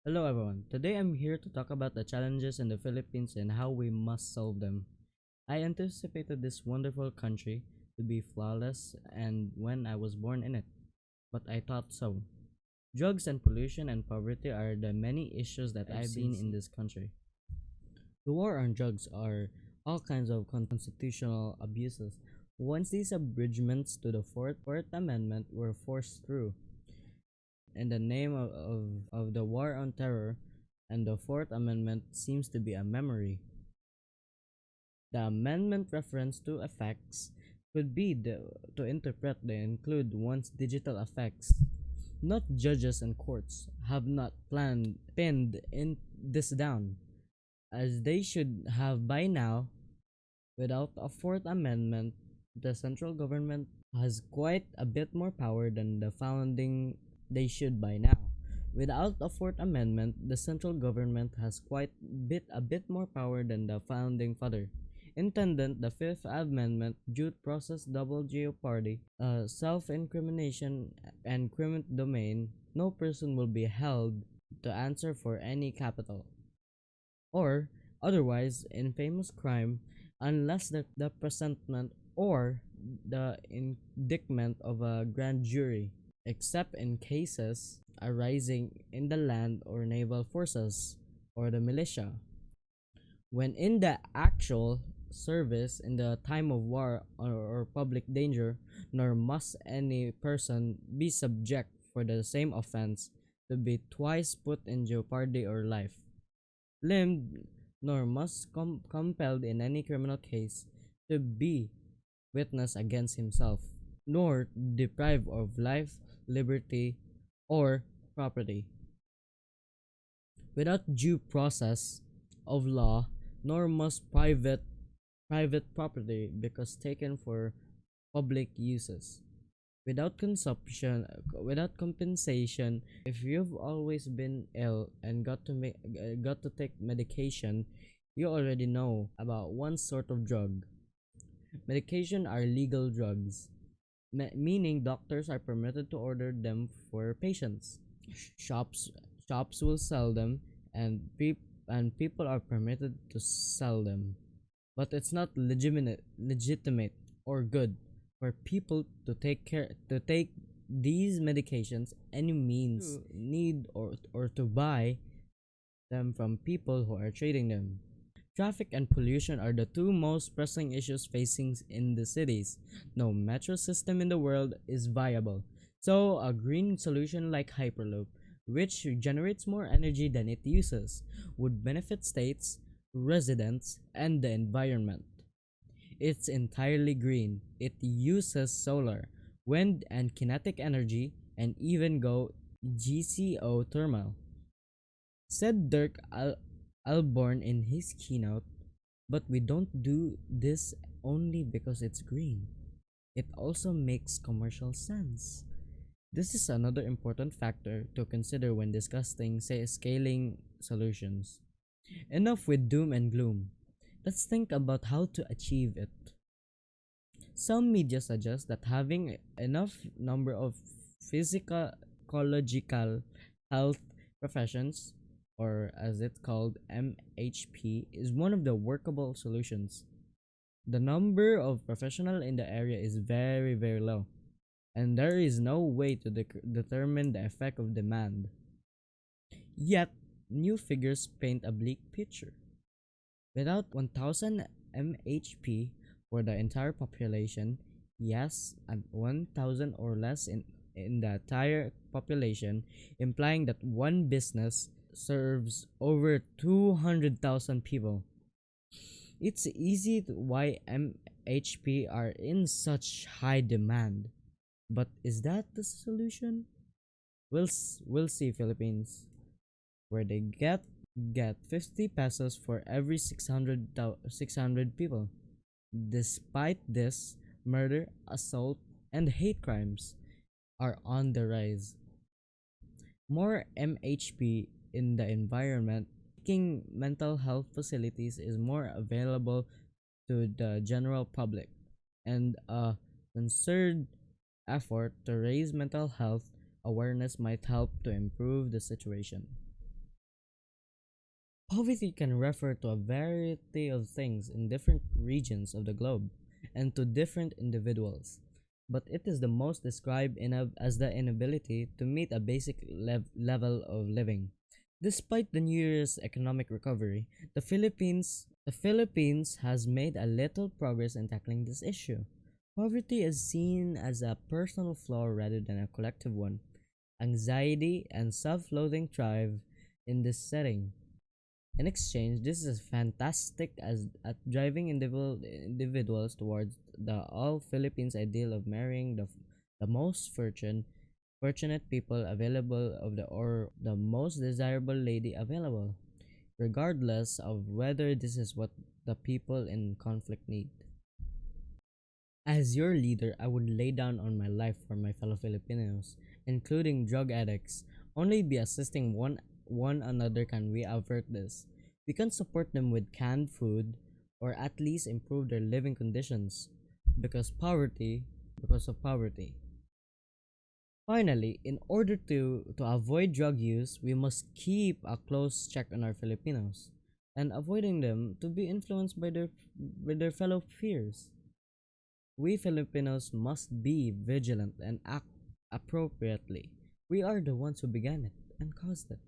Hello everyone. Today I'm here to talk about the challenges in the Philippines and how we must solve them. I anticipated this wonderful country to be flawless and when I was born in it, but I thought so. Drugs and pollution and poverty are the many issues that I've seen in this country. The war on drugs are all kinds of constitutional abuses. Once these abridgments to the Fourth Amendment were forced through, in the name of the war on terror, and the Fourth Amendment seems to be a memory. The amendment reference to effects could be to interpret they include one's digital effects. Not judges and courts have not pinned in this down, as they should have by now. Without a Fourth Amendment, the central government has quite a bit more power than the founding they should by now. Without a Fourth Amendment, the central government has a bit more power than the founding father. Intended the Fifth Amendment, due process, double jeopardy, self-incrimination, and criminal domain, no person will be held to answer for any capital or otherwise infamous crime unless the presentment or the indictment of a grand jury, except in cases arising in the land or naval forces or the militia. When in the actual service in the time of war or public danger, nor must any person be subject for the same offense to be twice put in jeopardy or life limbed, nor must compelled in any criminal case to be witness against himself, nor deprived of life, liberty, or property, without due process of law, nor must private property because taken for public uses. Without compensation. If you've always been ill and got to take medication, you already know about one sort of drug. Medication are legal drugs, meaning doctors are permitted to order them for patients. Shops shops will sell them, and people are permitted to sell them. But it's not legitimate or good for people to take these medications any means need or to buy them from people who are trading them. Traffic and pollution are the two most pressing issues facing in the cities. No metro system in the world is viable. So a green solution like Hyperloop, which generates more energy than it uses, would benefit states, residents, and the environment. It's entirely green. It uses solar, wind, and kinetic energy, and even go geothermal, said Dirk Alborn in his keynote. But we don't do this only because it's green. It also makes commercial sense. This is another important factor to consider when discussing, say, scaling solutions. Enough with doom and gloom. Let's think about how to achieve it. Some media suggest that having enough number of physiological health professions, or as it's called MHP, is one of the workable solutions. The number of professionals in the area is very, very low, and there is no way to determine the effect of demand. Yet, new figures paint a bleak picture. Without 1000 MHP for the entire population, yes, and 1000 or less in the entire population, implying that one business serves over 200,000 people. It's easy why MHP are in such high demand. But is that the solution? We'll see, Philippines, where they get 50 pesos for every 600 people. Despite this, murder, assault, and hate crimes are on the rise. More MHP in the environment, making mental health facilities is more available to the general public, and a concerted effort to raise mental health awareness might help to improve the situation. Poverty can refer to a variety of things in different regions of the globe and to different individuals, but it is the most described as the inability to meet a basic level of living. Despite the New Year's economic recovery, the Philippines has made a little progress in tackling this issue. Poverty is seen as a personal flaw rather than a collective one. Anxiety and self-loathing thrive in this setting. In exchange, this is fantastic as at driving individuals towards the all Philippines ideal of marrying the most fortunate people available of the or the most desirable lady available, regardless of whether this is what the people in conflict need. As your leader, I would lay down on my life for my fellow Filipinos, including drug addicts. Only by assisting one another can we avert this. We can support them with canned food or at least improve their living conditions because of poverty. Finally, in order to avoid drug use, we must keep a close check on our Filipinos and avoiding them to be influenced by their fellow peers. We Filipinos must be vigilant and act appropriately. We are the ones who began it and caused it.